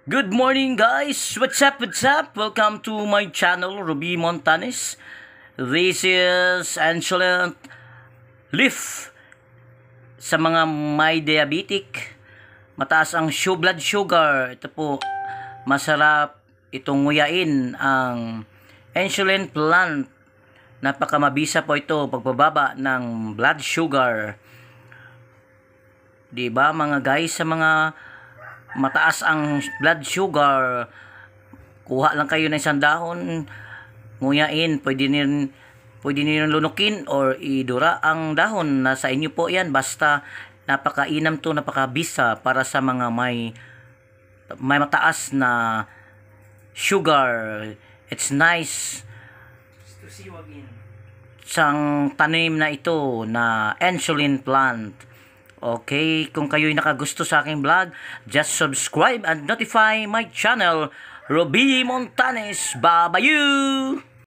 Good morning guys! What's up? Welcome to my channel, Ruby Montanes. This is excellent leaf sa mga may diabetic. Mataas ang blood sugar. Ito po, masarap itong nguyain ang insulin plant. Napakamabisa po ito pagbababa ng blood sugar. Diba mga guys, sa mga mataas ang blood sugar, kuha lang kayo ng isang dahon, nguyain, pwede niyo lunukin or idura ang dahon. Nasa inyo po yan, basta napakainam to, napakabisa para sa mga may mataas na sugar. It's nice sang tanim na ito na insulin plant. Okay, kung kayo'y nakagusto sa aking vlog, just subscribe and notify my channel, Ruby Montanes. Bye-bye!